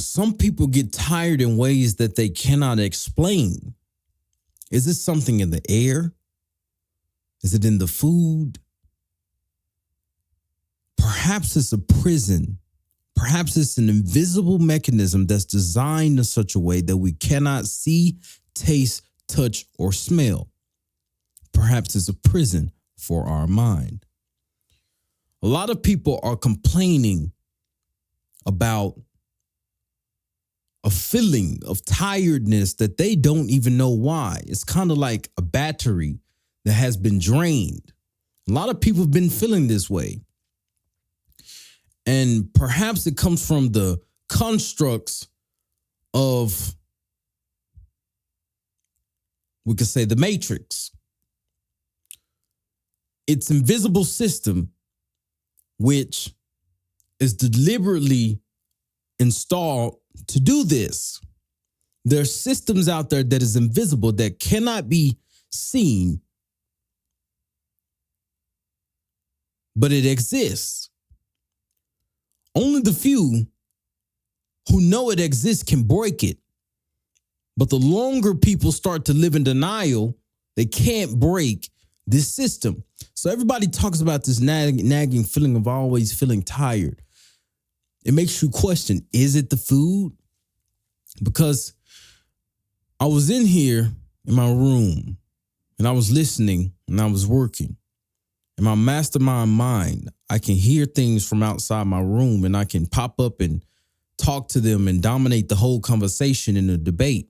Some people get tired in ways that they cannot explain. Is it something in the air? Is it in the food? Perhaps it's a prison. Perhaps it's an invisible mechanism that's designed in such a way that we cannot see, taste, touch, or smell. Perhaps it's a prison for our mind. A lot of people are complaining about a feeling of tiredness that they don't even know why. It's kind of like a battery that has been drained. A lot of people have been feeling this way. And perhaps it comes from the constructs of, we could say, the Matrix. It's invisible system, which is deliberately installed to do this. There are systems out there that is invisible, that cannot be seen, but it exists. Only the few who know it exists can break it. But the longer people start to live in denial, they can't break this system. So everybody talks about this nagging feeling of always feeling tired. It makes you question, is it the food? Because I was in here in my room and I was listening and I was working. In my mastermind mind, I can hear things from outside my room and I can pop up and talk to them and dominate the whole conversation in the debate.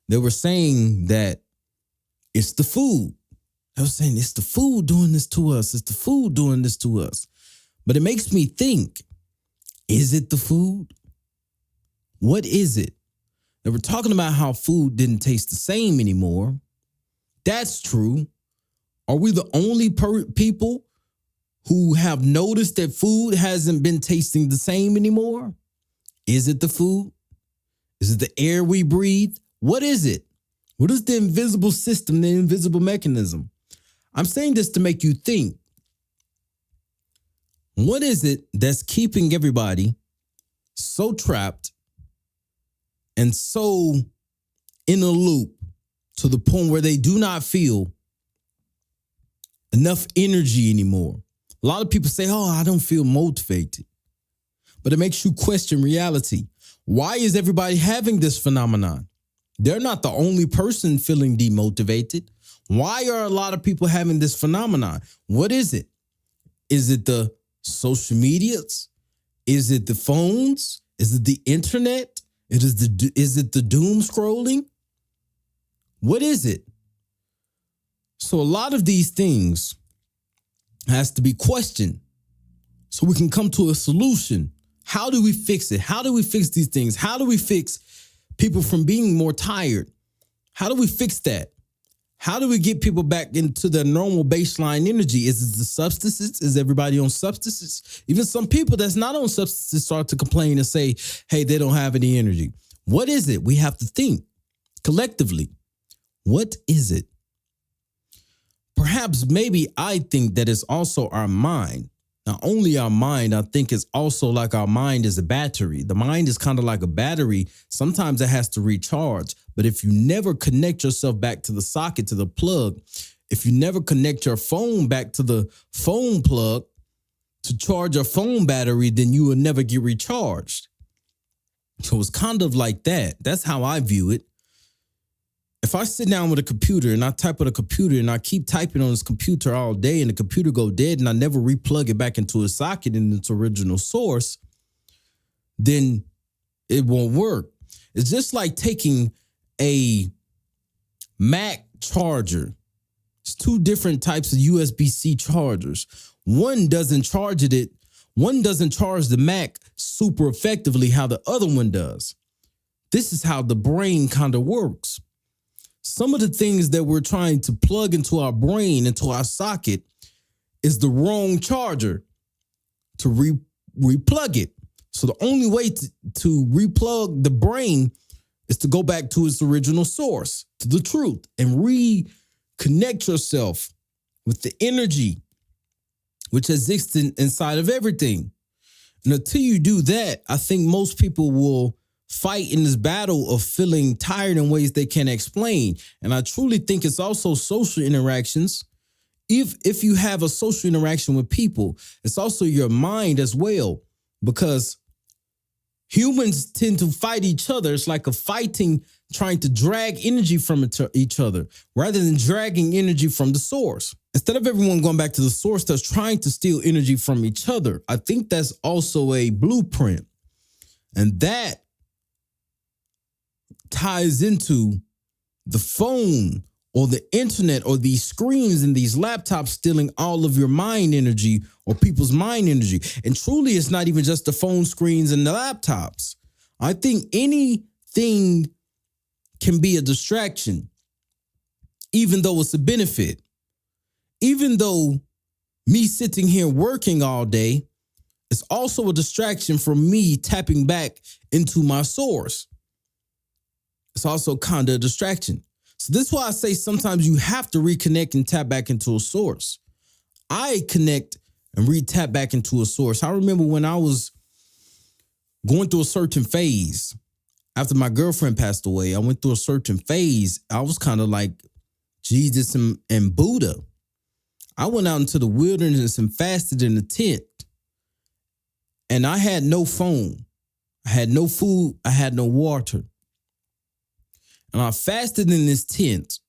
They were saying that it's the food. They were saying it's the food doing this to us. It's the food doing this to us. But it makes me think, is it the food? What is it? They were talking about how food didn't taste the same anymore. That's true. Are we the only people who have noticed that food hasn't been tasting the same anymore? Is it the food? Is it the air we breathe? What is it? What is the invisible system, the invisible mechanism? I'm saying this to make you think. What is it that's keeping everybody so trapped and so in a loop to the point where they do not feel enough energy anymore? A lot of people say, oh, I don't feel motivated. But it makes you question reality. Why is everybody having this phenomenon? They're not the only person feeling demotivated. Why are a lot of people having this phenomenon? What is it? Is it the social medias? Is it the phones? Is it the internet? Is it the doom scrolling? What is it? So a lot of these things has to be questioned so we can come to a solution. How do we fix it? How do we fix these things? How do we fix people from being more tired? How do we fix that? How do we get people back into their normal baseline energy? Is it the substances? Is everybody on substances? Even some people that's not on substances start to complain and say, hey, they don't have any energy. What is it? We have to think collectively. What is it? Perhaps maybe I think that it's also our mind. Not only our mind, I think it's also like our mind is a battery. The mind is kind of like a battery. Sometimes it has to recharge. But if you never connect yourself back to the socket, to the plug, if you never connect your phone back to the phone plug to charge your phone battery, then you will never get recharged. So it's kind of like that. That's how I view it. If I sit down with a computer and I type on a computer and I keep typing on this computer all day and the computer go dead and I never replug it back into a socket in its original source, then it won't work. It's just like taking a Mac charger. It's two different types of USB-C chargers. One doesn't charge the Mac super effectively how the other one does. This is how the brain kind of works. Some of the things that we're trying to plug into our brain, into our socket, is the wrong charger to replug it. So the only way to replug the brain is to go back to its original source, to the truth, and reconnect yourself with the energy which exists inside of everything. And until you do that, I think most people will fight in this battle of feeling tired in ways they can't explain. And I truly think it's also social interactions. If you have a social interaction with people, it's also your mind as well, because humans tend to fight each other. It's like a fighting, trying to drag energy from each other rather than dragging energy from the source. Instead of everyone going back to the source that's trying to steal energy from each other, I think that's also a blueprint. And that ties into the phone or the internet or these screens and these laptops stealing all of your mind energy or people's mind energy. And truly, it's not even just the phone screens and the laptops. I think anything can be a distraction, even though it's a benefit. Even though me sitting here working all day is also a distraction from me tapping back into my source. It's also kind of a distraction. So this is why I say sometimes you have to reconnect and tap back into a source. I connect and tap back into a source. I remember when I was going through a certain phase after my girlfriend passed away, I went through a certain phase. I was kind of like Jesus and Buddha. I went out into the wilderness and fasted in a tent. And I had no phone. I had no food. I had no water. And I fasted in this tent.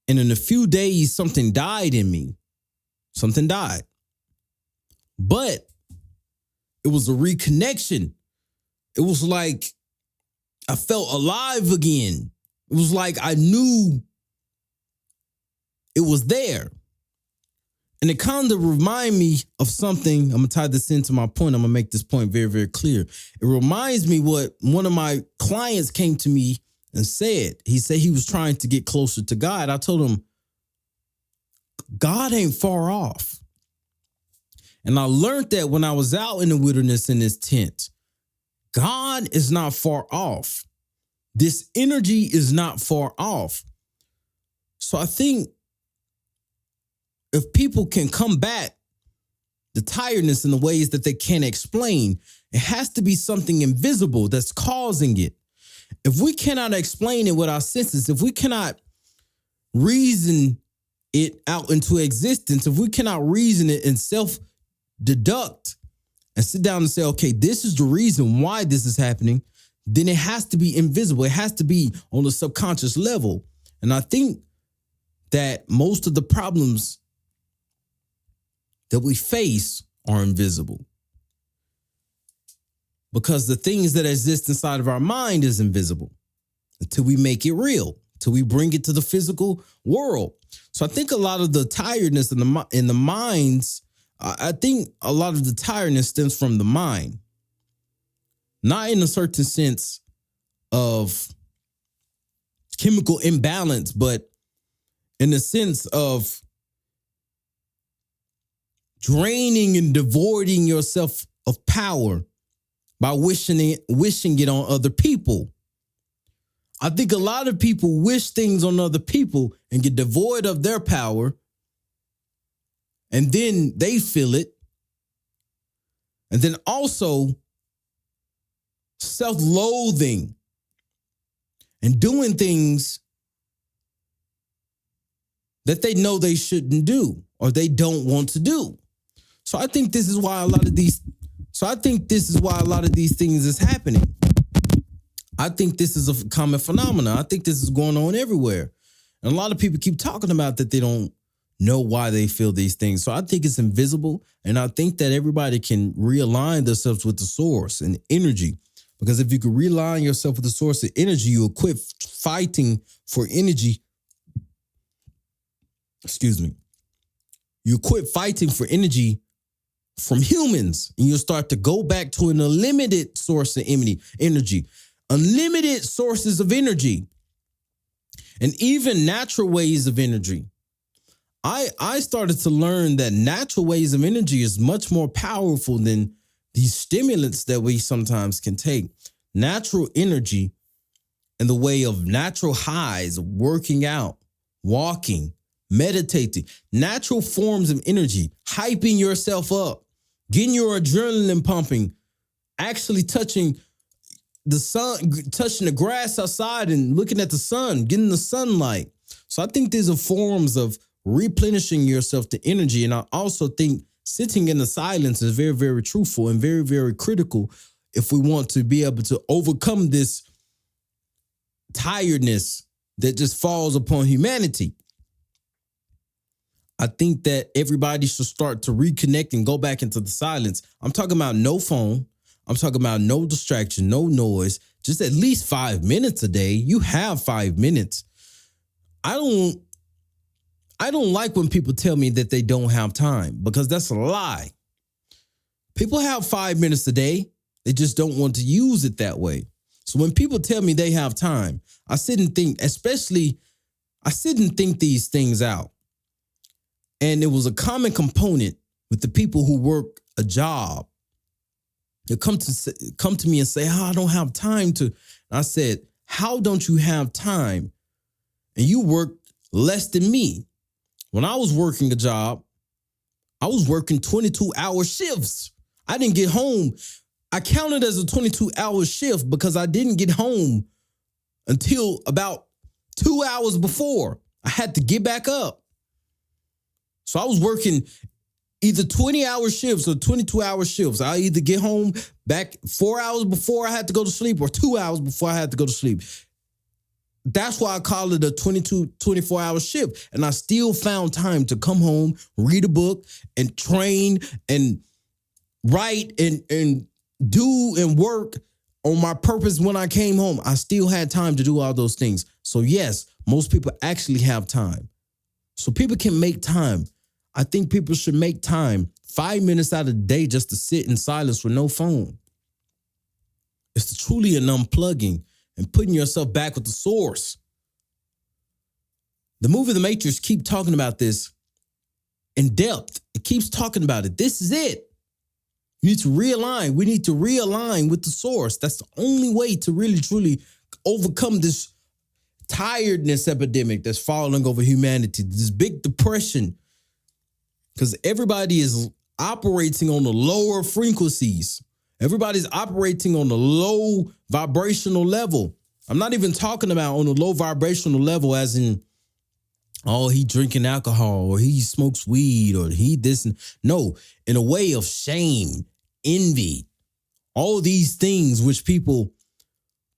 And in a few days, something died in me. Something died. But it was a reconnection. It was like I felt alive again. It was like I knew it was there. And it kind of reminded me of something. I'm going to tie this into my point. I'm going to make this point very, very clear. It reminds me what one of my clients came to me and said. He said he was trying to get closer to God. I told him, God ain't far off. And I learned that when I was out in the wilderness in this tent. God is not far off. This energy is not far off. So I think if people can combat the tiredness in the ways that they can't explain, it has to be something invisible that's causing it. If we cannot explain it with our senses, if we cannot reason it out into existence, if we cannot reason it and self-deduct and sit down and say, okay, this is the reason why this is happening, then it has to be invisible. It has to be on the subconscious level. And I think that most of the problems that we face are invisible, because the things that exist inside of our mind is invisible until we make it real, till we bring it to the physical world. So I think a lot of the tiredness in the minds, I think a lot of the tiredness stems from the mind, not in a certain sense of chemical imbalance, but in the sense of draining and devoiding yourself of power by wishing it on other people. I think a lot of people wish things on other people and get devoid of their power, and then they feel it. And then also self-loathing and doing things that they know they shouldn't do or they don't want to do. So I think this is why a lot of these things is happening. I think this is a common phenomenon. I think this is going on everywhere. And a lot of people keep talking about that they don't know why they feel these things. So I think it's invisible. And I think that everybody can realign themselves with the source and energy. Because if you can realign yourself with the source of energy, you'll quit fighting for energy. You quit fighting for energy from humans, and you'll start to go back to an unlimited source of energy, unlimited sources of energy, and even natural ways of energy. I started to learn that natural ways of energy is much more powerful than these stimulants that we sometimes can take. Natural energy in the way of natural highs, working out, walking, meditating, natural forms of energy, hyping yourself up, getting your adrenaline pumping, actually touching the sun, touching the grass outside and looking at the sun, getting the sunlight. So I think these are forms of replenishing yourself to energy. And I also think sitting in the silence is very, very truthful and very, very critical if we want to be able to overcome this tiredness that just falls upon humanity. I think that everybody should start to reconnect and go back into the silence. I'm talking about no phone. I'm talking about no distraction, no noise, just at least 5 minutes a day. You have 5 minutes. I don't like when people tell me that they don't have time, because that's a lie. People have 5 minutes a day. They just don't want to use it that way. So when people tell me they have time, I sit and think these things out. And it was a common component with the people who work a job. They come to me and say, I don't have time to. And I said, how don't you have time? And you work less than me. When I was working a job, I was working 22-hour shifts. I didn't get home. I counted as a 22-hour shift because I didn't get home until about 2 hours before. I had to get back up. So I was working either 20-hour shifts or 22-hour shifts. I either get home back 4 hours before I had to go to sleep or 2 hours before I had to go to sleep. That's why I call it a 24-hour shift. And I still found time to come home, read a book, and train and write and do and work on my purpose when I came home. I still had time to do all those things. So yes, most people actually have time. So people can make time. I think people should make time 5 minutes out of the day just to sit in silence with no phone. It's truly an unplugging and putting yourself back with the source. The movie The Matrix keep talking about this in depth. It keeps talking about it. This is it. You need to realign. We need to realign with the source. That's the only way to really, truly overcome this tiredness epidemic that's falling over humanity, this big depression, because everybody is operating on the lower frequencies. Everybody's operating on the low vibrational level. I'm not even talking about on the low vibrational level as in, oh, he drinking alcohol or he smokes weed or he this. No, in a way of shame, envy, all these things which people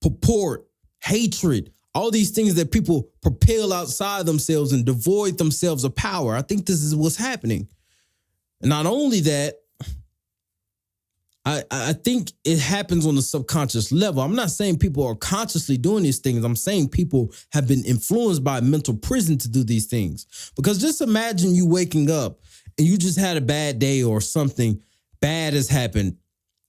purport, hatred, all these things that people propel outside themselves and devoid themselves of power. I think this is what's happening. And not only that, I think it happens on the subconscious level. I'm not saying people are consciously doing these things. I'm saying people have been influenced by mental prison to do these things. Because just imagine you waking up and you just had a bad day or something bad has happened.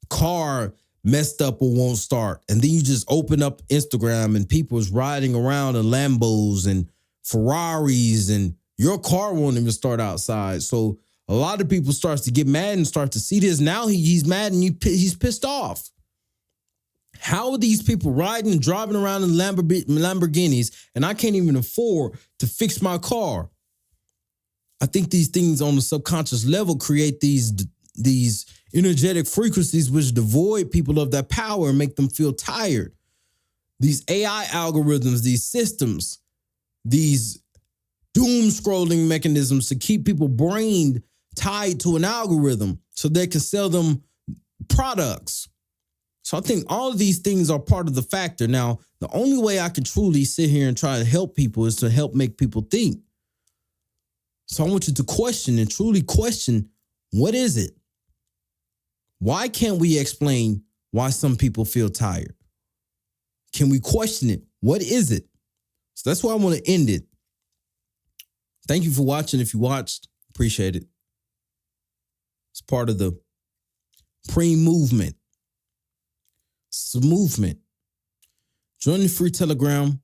Car messed up or won't start. And then you just open up Instagram and people's riding around in Lambos and Ferraris and your car won't even start outside. So a lot of people starts to get mad and start to see this. Now he's mad and he's pissed off. How are these people riding and driving around in Lamborghinis and I can't even afford to fix my car? I think these things on the subconscious level create these energetic frequencies which devoid people of their power and make them feel tired. These AI algorithms, these systems, these doom scrolling mechanisms to keep people brain tied to an algorithm so they can sell them products. So I think all of these things are part of the factor. Now, the only way I can truly sit here and try to help people is to help make people think. So I want you to question and truly question, what is it? Why can't we explain why some people feel tired? Can we question it? What is it? So that's why I want to end it. Thank you for watching. If you watched, appreciate it. It's part of the pre-movement. It's a movement. Join the free Telegram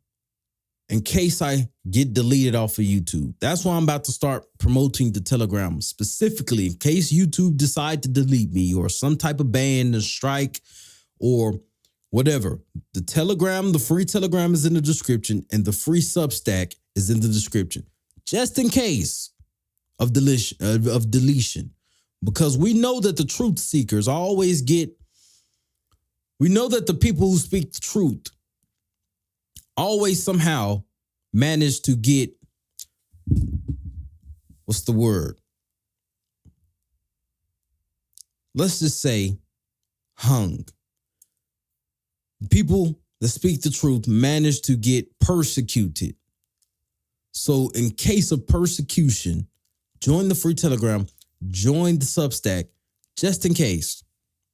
in case I get deleted off of YouTube. That's why I'm about to start promoting the Telegram, specifically in case YouTube decide to delete me or some type of ban, a strike, or whatever. The Telegram, the free Telegram is in the description, and the free Substack is in the description, just in case of deletion. Because we know that the truth seekers always get We know that the people who speak the truth always somehow manage to get, what's the word? Let's just say hung. People that speak the truth manage to get persecuted. So in case of persecution, join the free Telegram, join the Substack, just in case.